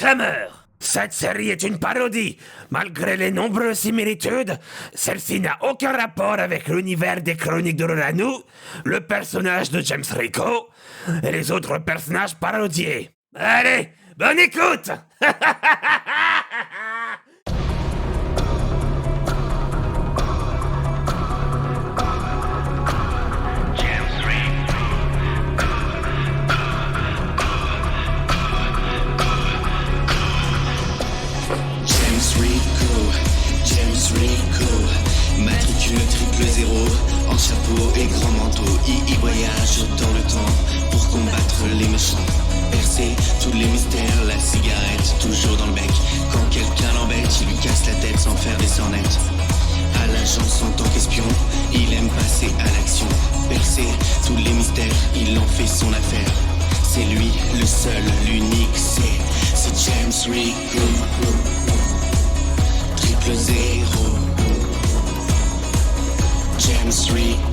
Kramer. Cette série est une parodie. Malgré les nombreuses similitudes, celle-ci n'a aucun rapport avec l'univers des Chroniques de Roranu, le personnage de James Rico et les autres personnages parodiés. Allez, bonne écoute. Matricule 000, en chapeau et grand manteau, il voyage dans le temps pour combattre les méchants. Percer tous les mystères, la cigarette toujours dans le bec. Quand quelqu'un l'embête, il lui casse la tête sans faire des sornettes. À l'agence en tant qu'espion, il aime passer à l'action. Percer tous les mystères, il en fait son affaire. C'est lui, le seul, l'unique, c'est James Rico. 000. James Rico.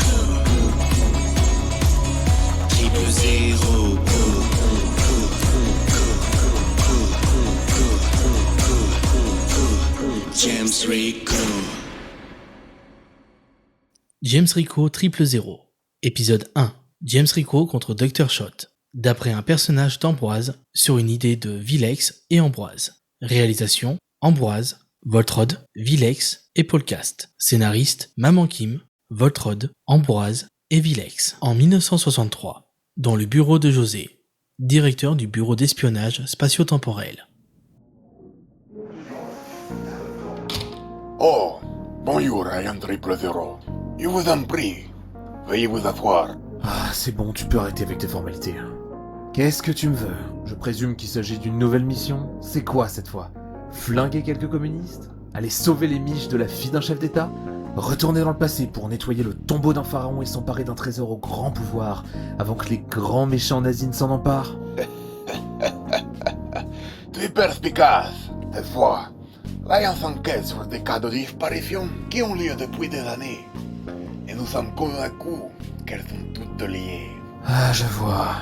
000. James Rico. James Rico 000. Épisode 1. James Rico contre Dr. Shot. D'après un personnage d'Ambroise sur une idée de Villex et Ambroise. Réalisation Ambroise, Voltrod, Villex et Paulcast. Scénariste Maman Kim, Voltrod, Ambroise et Villex. En 1963, dans le bureau de José, directeur du bureau d'espionnage spatio-temporel. Oh, bonjour, Ryan 000. Je vous en prie, veuillez vous asseoir. Ah, c'est bon, tu peux arrêter avec tes formalités. Qu'est-ce que tu me veux? Je présume qu'il s'agit d'une nouvelle mission. C'est quoi cette fois? Flinguer quelques communistes? Aller sauver les miches de la fille d'un chef d'État? Retourner dans le passé pour nettoyer le tombeau d'un pharaon et s'emparer d'un trésor au grand pouvoir avant que les grands méchants nazis ne s'en emparent? Tu es perspicace, cette fois. Ryan s'enquête sur des cas de disparition qui ont lieu depuis des années. Et nous sommes convaincus qu'elles sont toutes liées. Ah, je vois.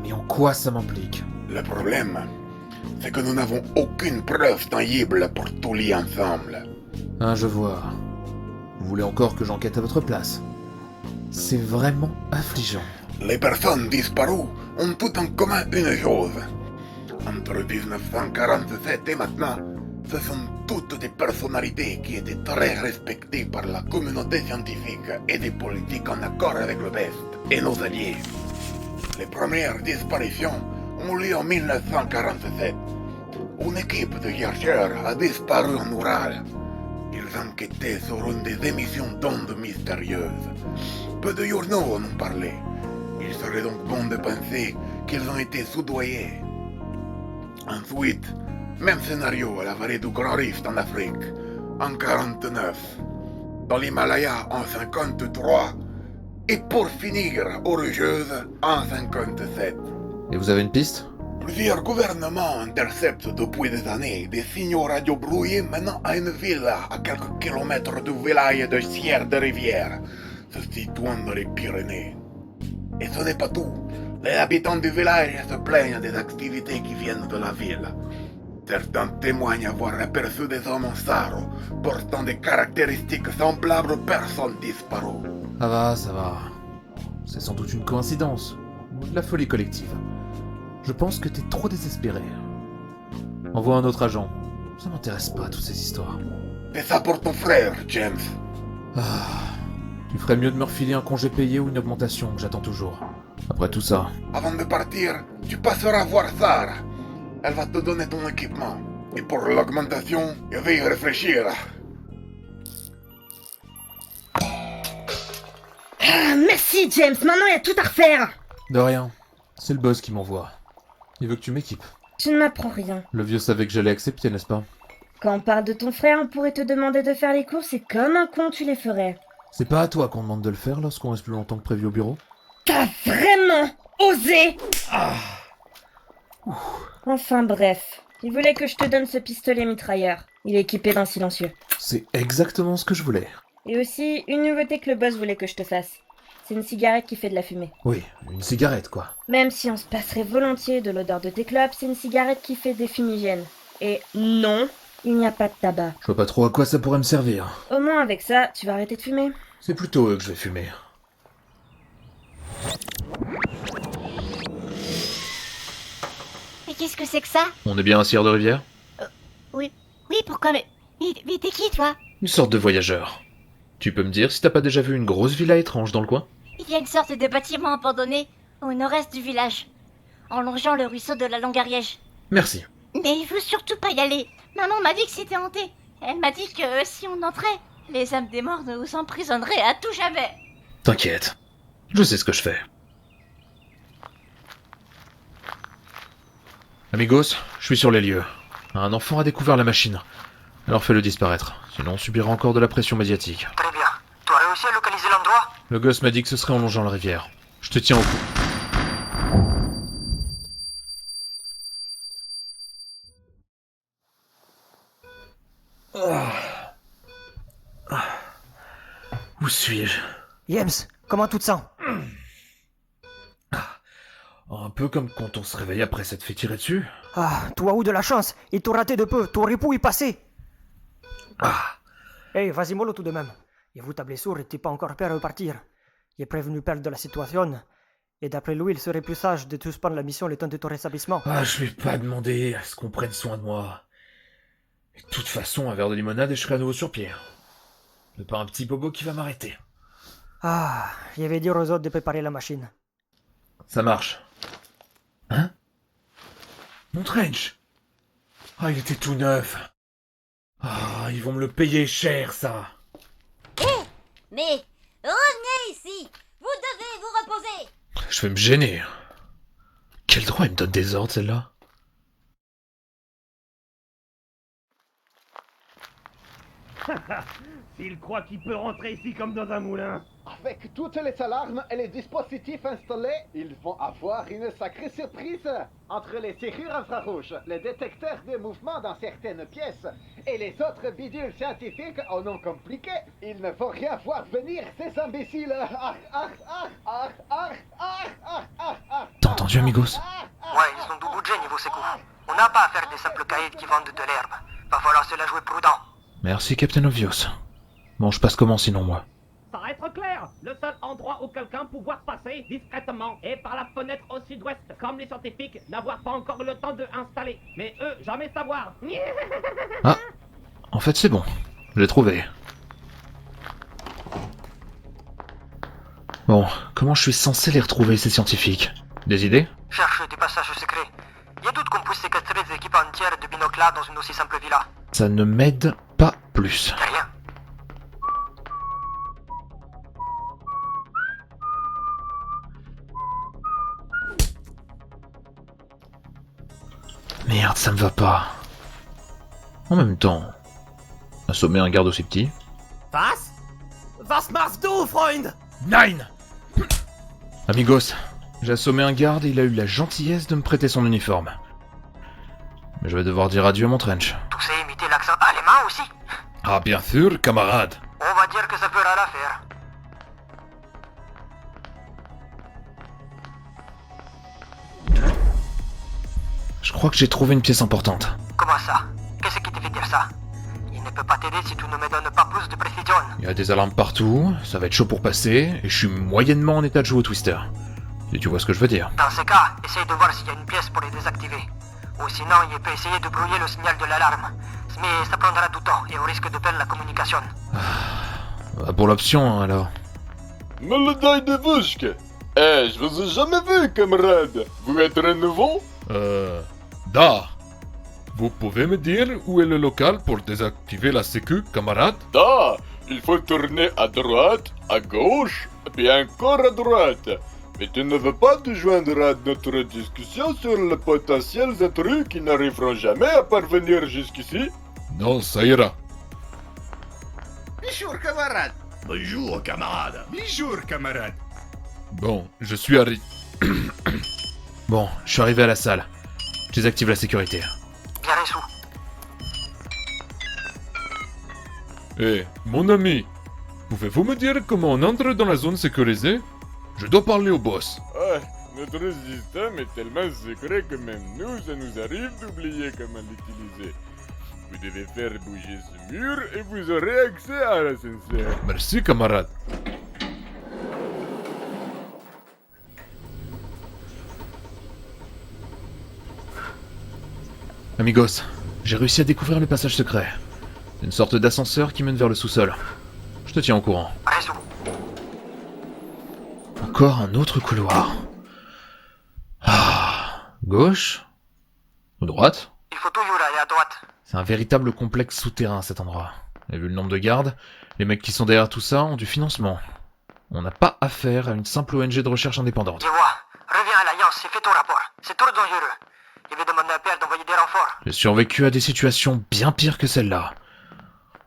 Mais en quoi ça m'implique? Le problème, c'est que nous n'avons aucune preuve tangible pour tout lier ensemble. Ah, je vois. Vous voulez encore que j'enquête à votre place? C'est vraiment affligeant. Les personnes disparues ont tout en commun une chose. Entre 1947 et maintenant, ce sont toutes des personnalités qui étaient très respectées par la communauté scientifique et des politiques en accord avec le West et nos alliés. Les premières disparitions ont lieu en 1947. Une équipe de chercheurs a disparu en Oural. Ils enquêtaient sur une des émissions d'ondes mystérieuses. Peu de journaux en ont parlé. Il serait donc bon de penser qu'ils ont été soudoyés. Ensuite, même scénario à la vallée du Grand Rift en Afrique, en 49. Dans l'Himalaya en 53. Et pour finir, aux Rocheuses en 57. Et vous avez une piste? Plusieurs gouvernements interceptent depuis des années des signaux radio brouillés menant à une villa à quelques kilomètres du village de Sierre-de-Rivière, se situant dans les Pyrénées. Et ce n'est pas tout. Les habitants du village se plaignent des activités qui viennent de la ville. Certains témoignent avoir aperçu des hommes en sarrau, portant des caractéristiques semblables aux personnes disparues. Ça va. C'est sans doute une coïncidence, ou de la folie collective. Je pense que t'es trop désespéré. Envoie un autre agent. Ça m'intéresse pas, toutes ces histoires. C'est ça pour ton frère, James. Tu ferais mieux de me refiler un congé payé ou une augmentation, que j'attends toujours. Après tout ça. Avant de partir, tu passeras voir Sarah. Elle va te donner ton équipement. Et pour l'augmentation, je vais y réfléchir. Ah, merci James, maintenant il y a tout à refaire. De rien. C'est le boss qui m'envoie. Il veut que tu m'équipes. Je ne m'apprends rien. Le vieux savait que j'allais accepter, n'est-ce pas? Quand on parle de ton frère, on pourrait te demander de faire les courses et comme un con tu les ferais. C'est pas à toi qu'on demande de le faire lorsqu'on reste plus longtemps que prévu au bureau? T'as vraiment osé? Enfin bref, il voulait que je te donne ce pistolet mitrailleur. Il est équipé d'un silencieux. C'est exactement ce que je voulais. Et aussi, une nouveauté que le boss voulait que je te fasse. C'est une cigarette qui fait de la fumée. Oui, une cigarette, quoi. Même si on se passerait volontiers de l'odeur de tes clopes, c'est une cigarette qui fait des fumigènes. Et non, il n'y a pas de tabac. Je vois pas trop à quoi ça pourrait me servir. Au moins avec ça, tu vas arrêter de fumer. C'est plutôt eux que je vais fumer. Mais qu'est-ce que c'est que ça? On est bien un Sire de Rivière? Oui, pourquoi mais t'es qui, toi? Une sorte de voyageur. Tu peux me dire si t'as pas déjà vu une grosse villa étrange dans le coin? Il y a une sorte de bâtiment abandonné au nord-est du village, en longeant le ruisseau de la Longue-Ariège. Merci. Mais il faut surtout pas y aller. Maman m'a dit que c'était hanté. Elle m'a dit que si on entrait, les âmes des morts nous emprisonneraient à tout jamais. T'inquiète. Je sais ce que je fais. Amigos, je suis sur les lieux. Un enfant a découvert la machine. Alors fais-le disparaître, sinon on subira encore de la pression médiatique. Très bien. Tu as réussi à localiser l'endroit? Le gosse m'a dit que ce serait en longeant la rivière. Je te tiens au cou. Où suis-je? James, comment tu te sens? Un peu comme quand on se réveille après s'être fait tirer dessus. Ah, tu as eu de la chance. Il t'a raté de peu. Tu aurais pu y passer. Hey, vas-y mollo tout de même. Et vous, ta blessure, t'es pas encore prêt à repartir. Il est prévenu perdre de la situation. Et d'après lui, il serait plus sage de suspendre la mission le temps de ton rétablissement. Je vais pas demander à ce qu'on prenne soin de moi. Et de toute façon, un verre de limonade et je serai à nouveau sur pied. C'est pas un petit bobo qui va m'arrêter. Ah, il avait dit aux autres de préparer la machine. Ça marche. Hein? Mon trench! Il était tout neuf. Ils vont me le payer cher, ça. Mais revenez ici. Vous devez vous reposer. Je vais me gêner. Quel droit elle me donne des ordres, celle-là? Il croit qu'il peut rentrer ici comme dans un moulin. Avec toutes les alarmes et les dispositifs installés, ils vont avoir une sacrée surprise. Entre les serrures infrarouges, les détecteurs de mouvement dans certaines pièces et les autres bidules scientifiques au nom compliqué, ils ne vont rien voir venir, ces imbéciles. T'as entendu, amigos? Ouais, ils sont tout budget niveau secours. On n'a pas à faire des simples caïds qui vendent de l'herbe. Va falloir se la jouer prudent. Merci, Captain Obvious. Bon, je passe comment sinon, moi? Ça va être clair. Le seul endroit où quelqu'un pouvoir passer discrètement est par la fenêtre au sud-ouest. Comme les scientifiques n'avoir pas encore le temps de installer. Mais eux, jamais savoir. En fait, c'est bon. Je l'ai trouvé. Bon, comment je suis censé les retrouver, ces scientifiques? Des idées? Cherche des passages secrets. Il y a doute qu'on puisse séquestrer des équipes entières de binoclars dans une aussi simple villa. Ça ne m'aide pas plus. Rien. Merde, ça me va pas. En même temps, assommer un garde aussi petit. Was? Was machst du, Freund? Nine! Amigos, j'ai assommé un garde et il a eu la gentillesse de me prêter son uniforme. Mais je vais devoir dire adieu à mon trench. Tu sais imiter l'accent allemand aussi? Ah, bien sûr, camarade. On va dire que ça fera l'affaire. Je crois que j'ai trouvé une pièce importante. Comment ça? Qu'est-ce qui te fait dire ça? Il ne peut pas t'aider si tu ne me donnes pas plus de précision. Il y a des alarmes partout, ça va être chaud pour passer, et je suis moyennement en état de jouer au Twister. Si tu vois ce que je veux dire. Dans ce cas, essaye de voir s'il y a une pièce pour les désactiver. Ou sinon, il peut essayer de brouiller le signal de l'alarme. Mais ça prendra du temps et on risque de perdre la communication. Pour l'option, alors. Médaille de Vushk. Je vous ai jamais vu, camarade. Vous êtes un nouveau? Da. Vous pouvez me dire où est le local pour désactiver la sécu, camarade? Da, il faut tourner à droite, à gauche, puis encore à droite. Mais tu ne veux pas te joindre à notre discussion sur les potentiels intrus qui n'arriveront jamais à parvenir jusqu'ici? Non, ça ira. Bonjour, camarade. Bonjour, camarade. Bonjour, camarade. Bon, je suis arrivé. Bon, je suis arrivé à la salle. Je désactive la sécurité. Bien reçu. Mon ami, pouvez-vous me dire comment on entre dans la zone sécurisée? Je dois parler au boss. Ah, notre système est tellement secret que même nous, ça nous arrive d'oublier comment l'utiliser. Vous devez faire bouger ce mur et vous aurez accès à l'ascenseur. Merci, camarade. Amigos, j'ai réussi à découvrir le passage secret. Une sorte d'ascenseur qui mène vers le sous-sol. Je te tiens au courant. Encore un autre couloir. Ah, gauche ou droite? Il faut toujours aller à droite. C'est un véritable complexe souterrain cet endroit. Et vu le nombre de gardes, les mecs qui sont derrière tout ça ont du financement. On n'a pas affaire à une simple ONG de recherche indépendante. Je vois. Reviens à l'Alliance et fais ton rapport. C'est trop dangereux. Je vais demander à Père d'envoyer des renforts. J'ai survécu à des situations bien pires que celle-là.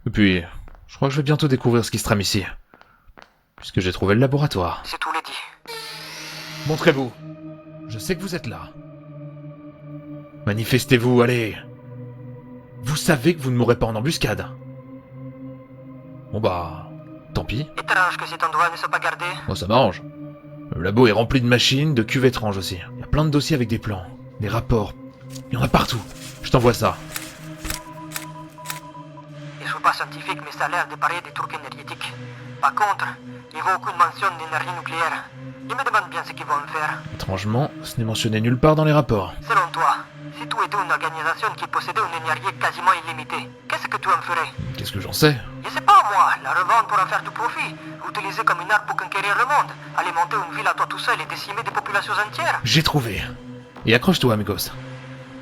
Et puis, je crois que je vais bientôt découvrir ce qui se trame ici. Puisque j'ai trouvé le laboratoire. C'est tout les dit. Montrez-vous. Je sais que vous êtes là. Manifestez-vous, allez. Vous savez que vous ne mourrez pas en embuscade. Bon bah, tant pis. Étrange que cet endroit ne soit pas gardé. Bon, ça m'arrange. Le labo est rempli de machines, de cuves étranges aussi. Il y a plein de dossiers avec des plans, des rapports. Il y en a partout. Je t'envoie ça. Je suis pas scientifique, mais ça a l'air de parler des trucs énergétiques. Par contre, il n'y a aucune mention d'énergie nucléaire. Je me demande bien ce qu'ils vont en faire. Étrangement, ce n'est mentionné nulle part dans les rapports. Selon toi, si tout était une organisation qui possédait une énergie quasiment illimitée, qu'est-ce que tu en ferais? Qu'est-ce que j'en sais? Je sais pas moi, la revendre pour en faire du profit, l'utiliser comme une arme pour conquérir le monde, alimenter une ville à toi tout seul et décimer des populations entières. J'ai trouvé. Et accroche-toi, amigos.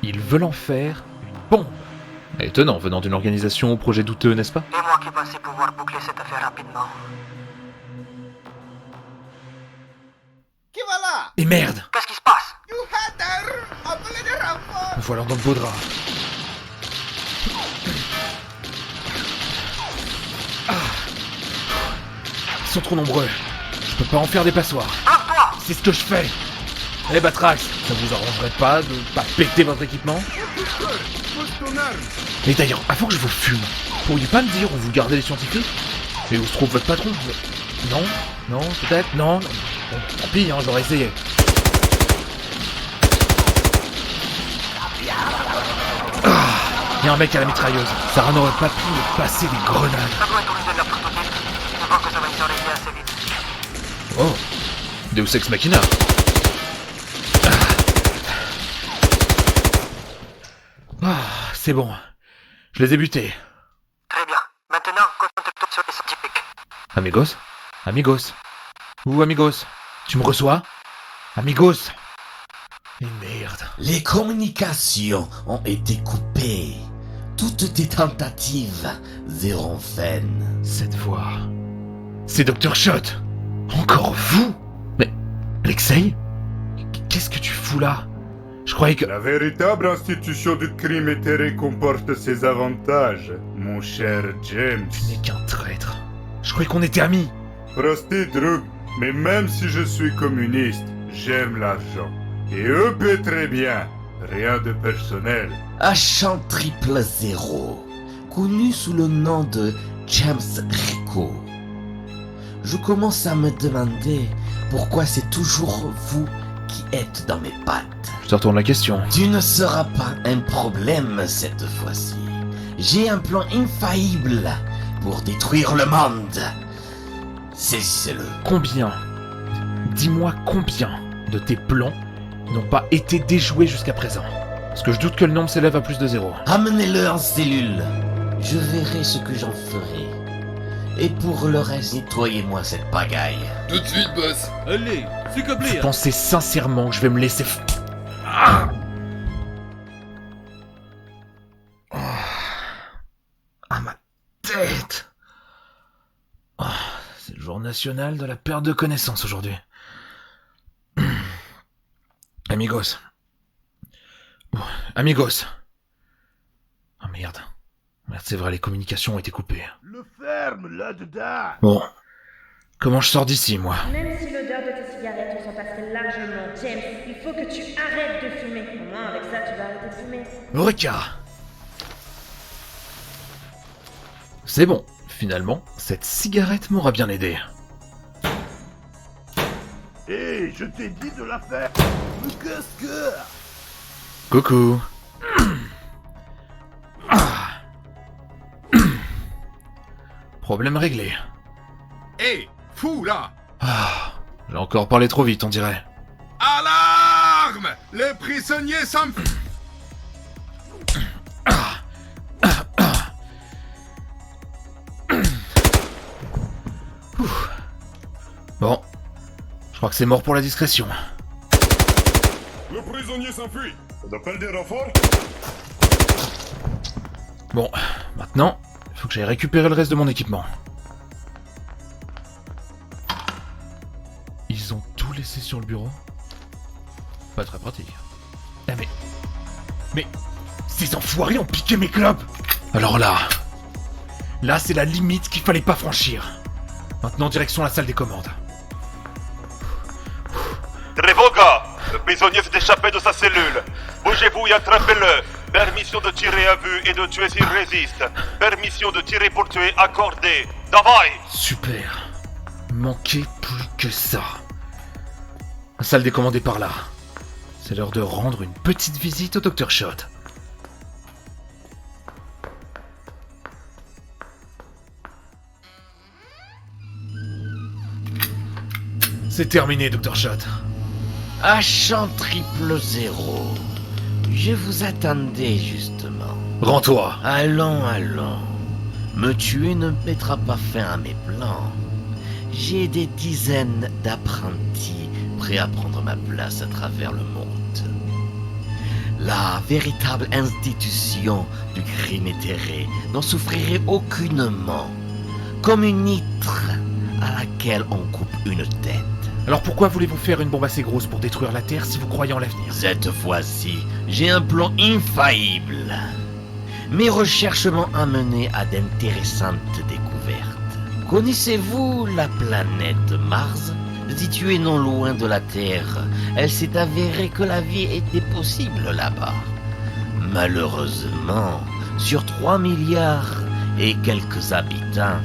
Ils veulent en faire une bombe. Étonnant, venant d'une organisation au projet douteux, n'est-ce pas? Et moi qui pensais pouvoir boucler cette affaire rapidement. Qui voilà? Et merde! Qu'est-ce qui se passe? Appelez des renforts! Me voilà dans le beau drap. Ah. Ils sont trop nombreux. Je peux pas en faire des passoires. Bloque-toi! C'est ce que je fais. Eh Batrax, ça vous arrangerait pas de pas péter votre équipement? Et d'ailleurs, avant que je vous fume, pourriez pas me dire où vous gardez les scientifiques? Et où se trouve votre patron? Non? Non? Peut-être? Non? Bon, tant pis, hein, j'aurais essayé. Ah, y a un mec à la mitrailleuse. Sarah n'aurait pas pu me passer des grenades. Ça doit être une de leurs prototypes. Je vois que ça va y s'enrayer assez vite. Oh, Deus Ex Machina. Ah, c'est bon. Je les ai butés. Très bien. Maintenant, concentre-toi sur les scientifiques. Amigos? Amigos? Où, amigos? Tu me reçois? Amigos? Et merde. Les communications ont été coupées. Toutes tes tentatives verront vaines. Cette voix... C'est Dr. Shot. Encore vous? Mais... Alexei? Qu'est-ce que tu fous là? Je croyais que... La véritable institution du crime éthéré comporte ses avantages, mon cher James. Tu n'es qu'un traître. Je croyais qu'on était amis. Прости, друг, mais même si je suis communiste, j'aime l'argent. Et eux paient très bien. Rien de personnel. Agent 000, connu sous le nom de James Rico. Je commence à me demander pourquoi c'est toujours vous qui êtes dans mes pattes. Je te retourne la question. Tu ne seras pas un problème cette fois-ci. J'ai un plan infaillible pour détruire le monde. Saisissez-le. Combien? Dis-moi combien de tes plans n'ont pas été déjoués jusqu'à présent? Parce que je doute que le nombre s'élève à plus de 0. Amenez-le en cellule. Je verrai ce que j'en ferai. Et pour le reste, nettoyez-moi cette pagaille. Tout de suite, boss. Allez, c'est câblé. Vous pensez sincèrement que je vais me laisser... Ah, ma tête. C'est le jour national de la perte de connaissance aujourd'hui. Amigos. Amigos. Ah merde. Merde, c'est vrai, les communications ont été coupées. Le ferme là-dedans. Bon. Comment je sors d'ici, moi? Même si l'odeur de tes cigarettes on s'en passerait largement, James, il faut que tu arrêtes de fumer. Au moins, avec ça, tu vas arrêter de fumer. Eureka! C'est bon. Finalement, cette cigarette m'aura bien aidé. Hé, je t'ai dit de la faire. Mais qu'est-ce que... Coucou. Problème réglé. Hé, fou là! J'ai encore parlé trop vite, on dirait. Alarme! Les prisonniers s'enfuient! Bon, je crois que c'est mort pour la discrétion. Le prisonnier s'enfuit. On appelle des renforts? Bon, maintenant, il faut que j'aille récupérer le reste de mon équipement. Ils ont tout laissé sur le bureau? Pas très pratique. Ah mais... Ces enfoirés ont piqué mes clopes! Alors là c'est la limite qu'il fallait pas franchir. Maintenant, direction la salle des commandes. Trevoga! Le prisonnier s'est échappé de sa cellule. Bougez-vous et attrapez-le. Permission de tirer à vue et de tuer s'il résiste. Permission de tirer pour tuer accordée. Davai! Super. Manquait plus que ça. La salle des commandes est par là. C'est l'heure de rendre une petite visite au Dr. Shot. C'est terminé, Dr. Shot. Agent 000. Je vous attendais justement. Rends-toi. Allons. Me tuer ne mettra pas fin à mes plans. J'ai des dizaines d'apprentis prêts à prendre ma place à travers le monde. La véritable institution du crime éthéré n'en souffrirait aucunement. Comme une huître à laquelle on coupe une tête. Alors pourquoi voulez-vous faire une bombe assez grosse pour détruire la Terre si vous croyez en l'avenir? Cette fois-ci, j'ai un plan infaillible. Mes recherches m'ont amené à d'intéressantes découvertes. Connaissez-vous la planète Mars? Située non loin de la Terre, elle s'est avérée que la vie était possible là-bas. Malheureusement, sur 3 milliards et quelques habitants,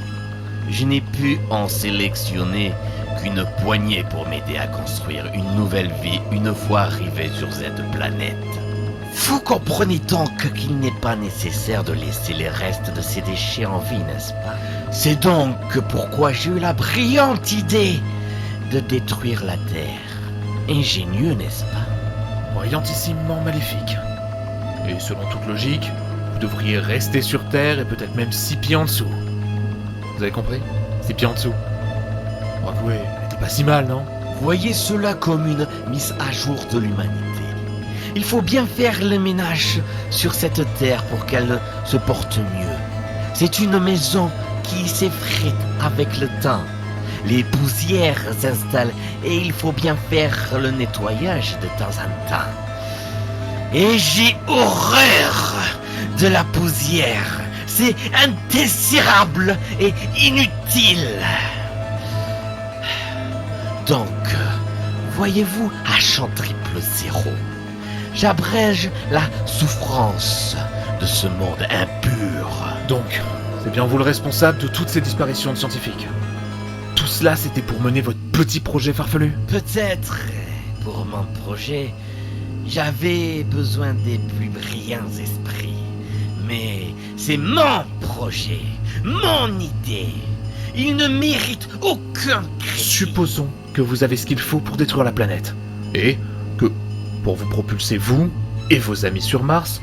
je n'ai pu en sélectionner qu'une poignée pour m'aider à construire une nouvelle vie une fois arrivé sur cette planète. Vous comprenez donc qu'il n'est pas nécessaire de laisser les restes de ces déchets en vie, n'est-ce pas? C'est donc pourquoi j'ai eu la brillante idée de détruire la Terre. Ingénieux, n'est-ce pas? Brillantissimement maléfique. Et selon toute logique, vous devriez rester sur Terre et peut-être même 6 pieds en dessous. Vous avez compris? 6 pieds en dessous. Bon, avouez, elle était pas si mal, non? Voyez cela comme une mise à jour de l'humanité. Il faut bien faire le ménage sur cette terre pour qu'elle se porte mieux. C'est une maison qui s'effrite avec le temps. Les poussières s'installent et il faut bien faire le nettoyage de temps en temps. Et j'ai horreur de la poussière. C'est indésirable et inutile. Donc, voyez-vous, agent 000, j'abrège la souffrance de ce monde impur. Donc, c'est bien vous le responsable de toutes ces disparitions de scientifiques. Tout cela, c'était pour mener votre petit projet farfelu? Peut-être, pour mon projet, j'avais besoin des plus brillants esprits. Mais c'est mon projet, mon idée. Il ne mérite aucun crédit. Supposons que vous avez ce qu'il faut pour détruire la planète. Et que, pour vous propulser vous et vos amis sur Mars,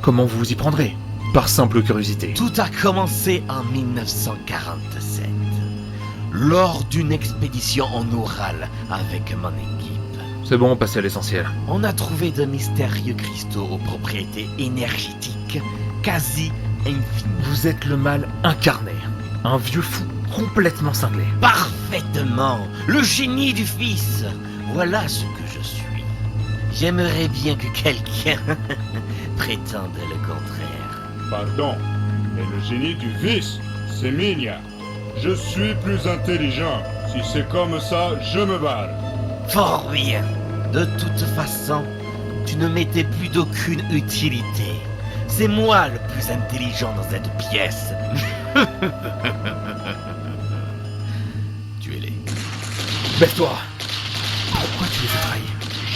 comment vous vous y prendrez? Par simple curiosité. Tout a commencé en 1947, lors d'une expédition en Oural avec mon équipe. C'est bon, passez à l'essentiel. On a trouvé de mystérieux cristaux aux propriétés énergétiques quasi infinies. Vous êtes le mal incarné. Un vieux fou complètement cinglé. Parfaitement. Le génie du fils. Voilà ce que je suis. J'aimerais bien que quelqu'un prétende le contraire. Pardon, mais le génie du fils, c'est Minia. Je suis plus intelligent. Si c'est comme ça, je me barre. Fort bien. De toute façon, tu ne m'étais plus d'aucune utilité. C'est moi le plus intelligent dans cette pièce. Tuez-les. Baisse-toi.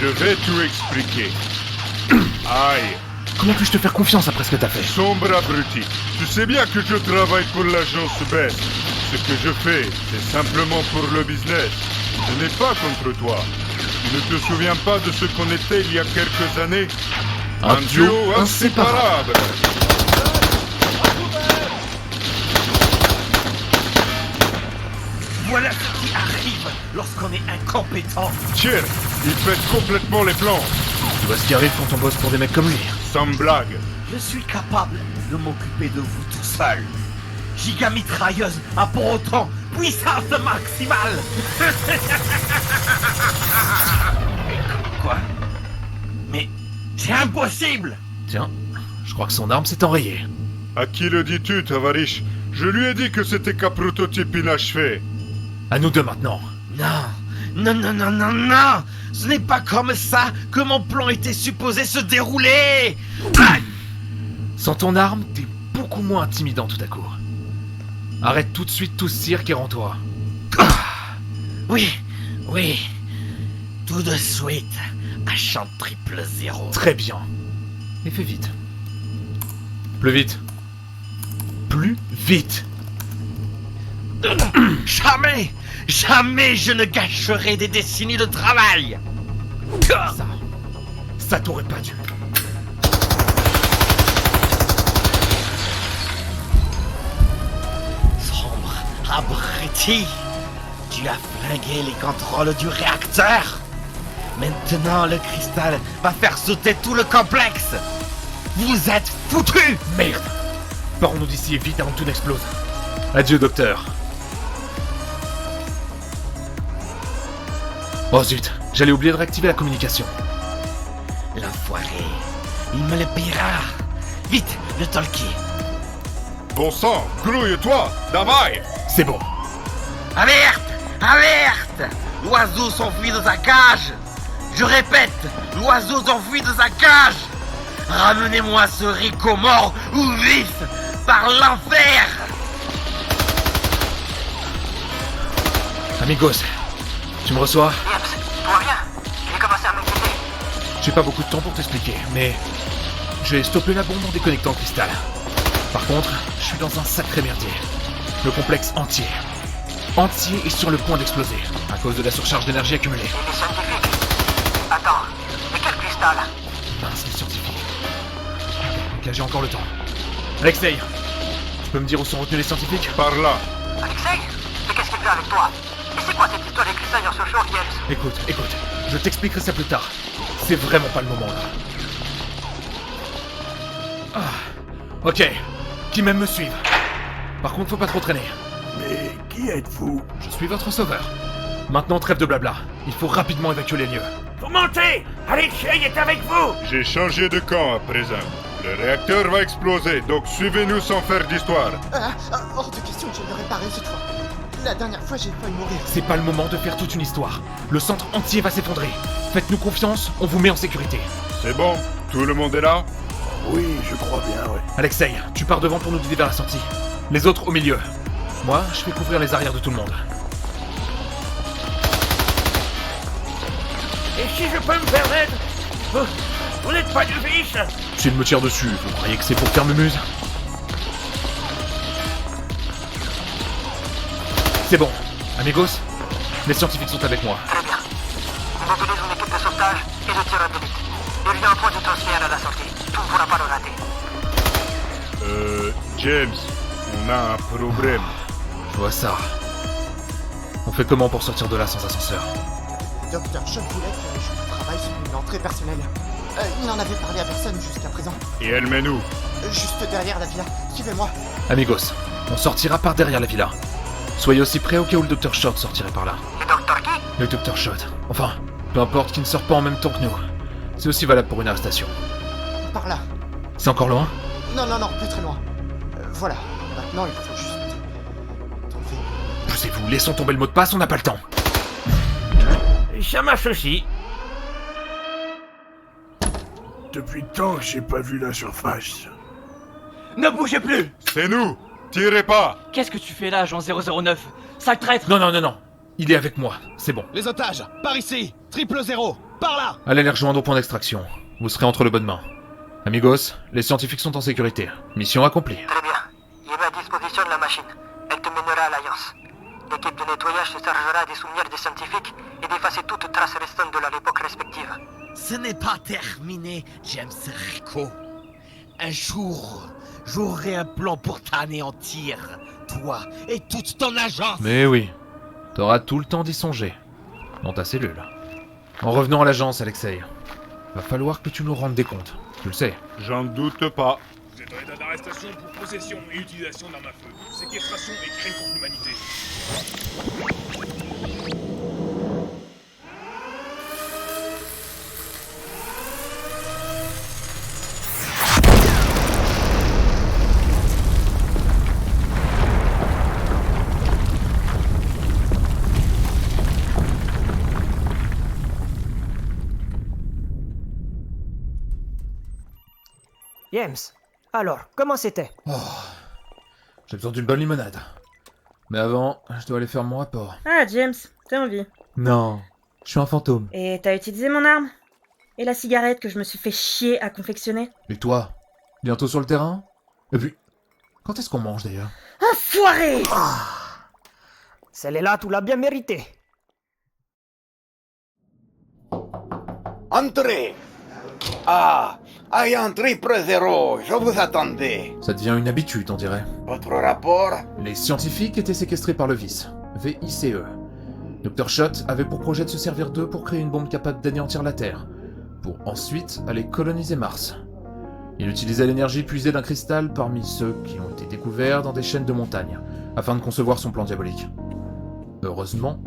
Je vais tout expliquer. Aïe. Comment puis-je te faire confiance après ce que t'as fait? Sombre abruti, tu sais bien que je travaille pour l'agence BES. Ce que je fais, c'est simplement pour le business. Ce n'est pas contre toi. Tu ne te souviens pas de ce qu'on était il y a quelques années? Un duo inséparable. Voilà ce qui arrive lorsqu'on est incompétent. Tiens, il pète complètement les plans. Tu vois ce qui arrive quand on bosse pour des mecs comme lui. Sans blague. Je suis capable de m'occuper de vous tout seul. Giga mitrailleuse a pour autant puissance maximale. Quoi? Mais c'est impossible. Tiens, je crois que son arme s'est enrayée. À qui le dis-tu, Tavarich? Je lui ai dit que c'était qu'un prototype inachevé. À nous deux maintenant. Non. Ce n'est pas comme ça que mon plan était supposé se dérouler. Aïe. Sans ton arme, t'es beaucoup moins intimidant tout à coup. Arrête tout de suite tout ce cirque et rends-toi. Oui. Tout de suite. Agent 000. Très bien. Et fais vite. Plus vite. Plus vite. Jamais je ne gâcherai des décennies de travail. Ça t'aurait pas dû. Sombre abruti, tu as flingué les contrôles du réacteur. Maintenant le cristal va faire sauter tout le complexe. Vous êtes foutus. Merde. Partons-nous d'ici et vite avant que tout n'explose. Adieu, docteur. Oh zut, j'allais oublier de réactiver la communication. L'enfoiré, il me le paiera. Vite, le talkie. Bon sang, grouille-toi, davai. C'est bon. Alerte. L'oiseau s'enfuit de sa cage. Je répète, l'oiseau s'enfuit de sa cage. Ramenez-moi ce Rico mort ou vif par l'enfer. Amigos, tu me reçois? Tout va bien. J'ai commencé à m'inquiéter. J'ai pas beaucoup de temps pour t'expliquer, mais j'ai stoppé la bombe en déconnectant le cristal. Par contre, je suis dans un sacré merdier. Le complexe entier est sur le point d'exploser à cause de la surcharge d'énergie accumulée. Et les scientifiques? Attends, mais quel cristal? Mince, les scientifiques. Ok, j'ai encore le temps. Alexei, tu peux me dire où sont retenus les scientifiques? Par là. Alexei? Mais qu'est-ce qu'il fait avec toi? Et c'est quoi cette histoire des cristals sur chaud, James? Écoute, je t'expliquerai ça plus tard. C'est vraiment pas le moment là. Ok, qui même me suivent. Par contre, faut pas trop traîner. Mais qui êtes-vous? Je suis votre sauveur. Maintenant, trêve de blabla. Il faut rapidement évacuer les lieux. Vous montez! Alexei est avec vous! J'ai changé de camp à présent. Le réacteur va exploser, donc suivez-nous sans faire d'histoire. Hors de question que je ne réparer cette fois. La dernière fois, j'ai failli mourir. C'est pas le moment de faire toute une histoire. Le centre entier va s'effondrer. Faites-nous confiance, on vous met en sécurité. C'est bon? Tout le monde est là? Oui, je crois bien, ouais. Alexei, tu pars devant pour nous guider vers la sortie. Les autres au milieu. Moi, je vais couvrir les arrières de tout le monde. Et si je peux me permettre, vous n'êtes pas du fiche? S'il me tire dessus, vous croyez que c'est pour faire mumuse? C'est bon. Amigos, les scientifiques sont avec moi. Très bien. On utilise une équipe de sauvetage et de tir de vite. Il y a un point de transfert à la sortie. Tu ne pourras pas le rater. James, on a un problème. Je vois ça. On fait comment pour sortir de là sans ascenseur? Docteur Shot voulait que je travaille sur une entrée personnelle. Il n'en avait parlé à personne jusqu'à présent. Et elle mène où? Juste derrière la villa. Suivez-moi. Amigos, on sortira par derrière la villa. Soyez aussi prêts au cas où le Dr Shot sortirait par là. Le docteur qui? Le Dr Shot. Enfin, peu importe qu'il ne sort pas en même temps que nous. C'est aussi valable pour une arrestation. Par là. C'est encore loin? Non, plus très loin. Voilà. Maintenant, il faut juste... trouver... Poussez-vous, laissons tomber le mot de passe, on n'a pas le temps. Ça marche aussi. Depuis le temps que j'ai pas vu la surface. Ne bougez plus! C'est nous! Tirez pas! Qu'est-ce que tu fais là, agent 009? Sale traître! Non. Il est avec moi, c'est bon. Les otages, par ici! 000! par là! Allez les rejoindre au point d'extraction. Vous serez entre de bonnes mains. Amigos, les scientifiques sont en sécurité. Mission accomplie. Très bien. Je mets à disposition de la machine. Elle te mènera à l'Alliance. L'équipe de nettoyage se chargera des souvenirs des scientifiques et d'effacer toute trace restante de leur époque respective. Ce n'est pas terminé, James Rico. Un jour, j'aurai un plan pour t'anéantir, toi et toute ton agence. Mais oui, t'auras tout le temps d'y songer. Dans ta cellule. En revenant à l'agence, Alexei, va falloir que tu nous rendes des comptes. Tu le sais. J'en doute pas. Vous êtes en état d'arrestation pour possession et utilisation d'armes à feu, séquestration et crime contre l'humanité. James, alors, comment c'était? J'ai besoin d'une bonne limonade. Mais avant, je dois aller faire mon rapport. Ah, James, t'as envie? Non, je suis un fantôme. Et t'as utilisé mon arme? Et la cigarette que je me suis fait chier à confectionner? Et toi? Bientôt sur le terrain? Et puis, quand est-ce qu'on mange d'ailleurs? Enfoiré! Celle-là, tu l'as bien mérité. Entrez! Ah, Agent 000, je vous attendais. Ça devient une habitude, on dirait. Votre rapport? Les scientifiques étaient séquestrés par le VICE. VICE. Dr. Schott avait pour projet de se servir d'eux pour créer une bombe capable d'anéantir la Terre, pour ensuite aller coloniser Mars. Il utilisait l'énergie puisée d'un cristal parmi ceux qui ont été découverts dans des chaînes de montagnes, afin de concevoir son plan diabolique. Heureusement,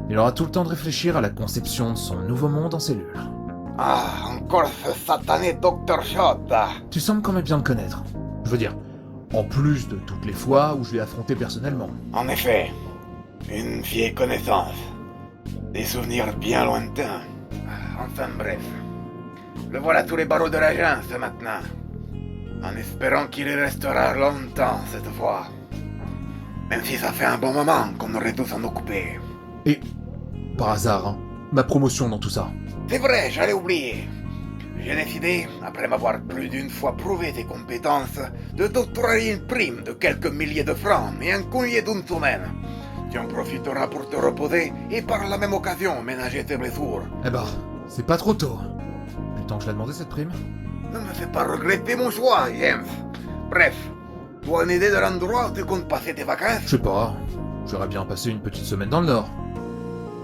il aura tout le temps de réfléchir à la conception de son nouveau monde en cellules. Ah, encore ce satané Dr. Schott. Tu sembles quand même bien le connaître. Je veux dire, en plus de toutes les fois où je l'ai affronté personnellement. En effet, une vieille connaissance. Des souvenirs bien lointains. Enfin bref. Le voilà tous les barreaux de l'agence maintenant. En espérant qu'il y restera longtemps cette fois. Même si ça fait un bon moment qu'on aurait dû s'en occuper. Et, par hasard, hein, ma promotion dans tout ça. C'est vrai, j'allais oublier. J'ai décidé, après m'avoir plus d'une fois prouvé tes compétences, de t'octroyer une prime de quelques milliers de francs et un congé d'une semaine. Tu en profiteras pour te reposer et par la même occasion ménager tes blessures. Eh ben, c'est pas trop tôt. Putain, je l'ai demandé cette prime. Ne me fais pas regretter mon choix, James. Bref, tu as une idée de l'endroit où tu comptes passer tes vacances? Je sais pas, j'aurais bien passé une petite semaine dans le Nord.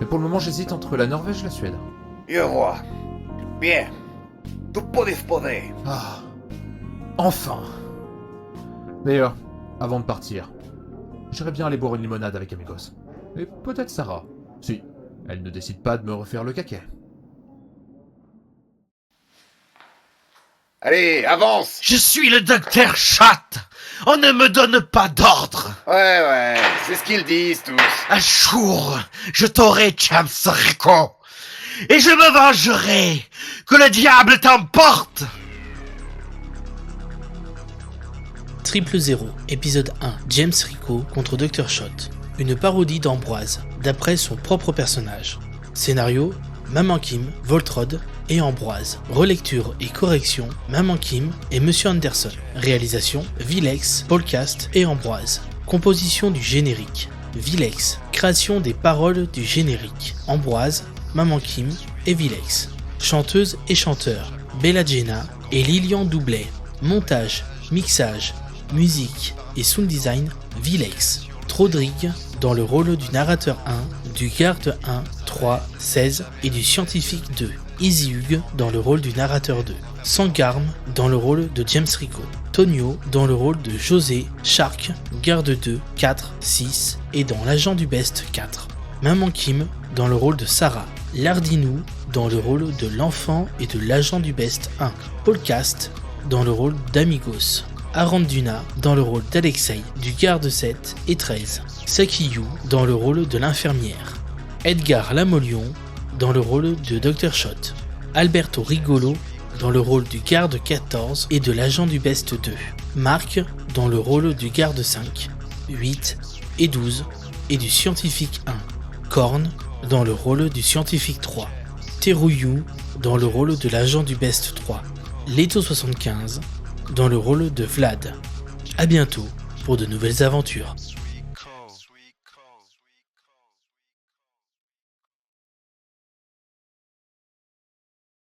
Mais pour le moment, j'hésite entre la Norvège et la Suède. Je vois. Bien. Tu peux disposer. Ah. Enfin. D'ailleurs, avant de partir, j'irais bien aller boire une limonade avec Amigos. Et peut-être Sarah, si elle ne décide pas de me refaire le caquet. Allez, avance! Je suis le docteur Schott! On ne me donne pas d'ordre! Ouais, c'est ce qu'ils disent tous. Un jour, je t'aurai, James Rico! Et je me vengerai! Que le diable t'emporte! 000, épisode 1, James Rico contre Dr. Schott. Une parodie d'Ambroise, d'après son propre personnage. Scénario, Maman Kim, Voltrod et Ambroise. Relecture et correction, Maman Kim et Monsieur Anderson. Réalisation, Vilex, Paulcast et Ambroise. Composition du générique, Vilex. Création des paroles du générique, Ambroise, Maman Kim et Vilex. Chanteuse et chanteur, Bella Jenna et Lilian Doublet. Montage, mixage, musique et sound design, Vilex. Trodrig dans le rôle du narrateur 1, du garde 1, 3, 16 et du scientifique 2. Easy Hugh dans le rôle du narrateur 2. Sangarm dans le rôle de James Rico. Tonio dans le rôle de José, Shark, garde 2, 4, 6 et dans l'agent du Best 4. Maman Kim dans le rôle de Sarah. Lardinou dans le rôle de l'enfant et de l'agent du Best 1. Paulcast dans le rôle d'Amigos. Aranduna dans le rôle d'Alexei, du garde 7 et 13. Sakiyu dans le rôle de l'infirmière. Edgar Lamolion dans le rôle de Dr. Schott. Alberto Rigolo dans le rôle du garde 14 et de l'agent du Best 2. Marc dans le rôle du garde 5, 8 et 12 et du scientifique 1. Korn dans le rôle du scientifique 3. Teruyu dans le rôle de l'agent du Best 3, Leto75 dans le rôle de Vlad. À bientôt pour de nouvelles aventures.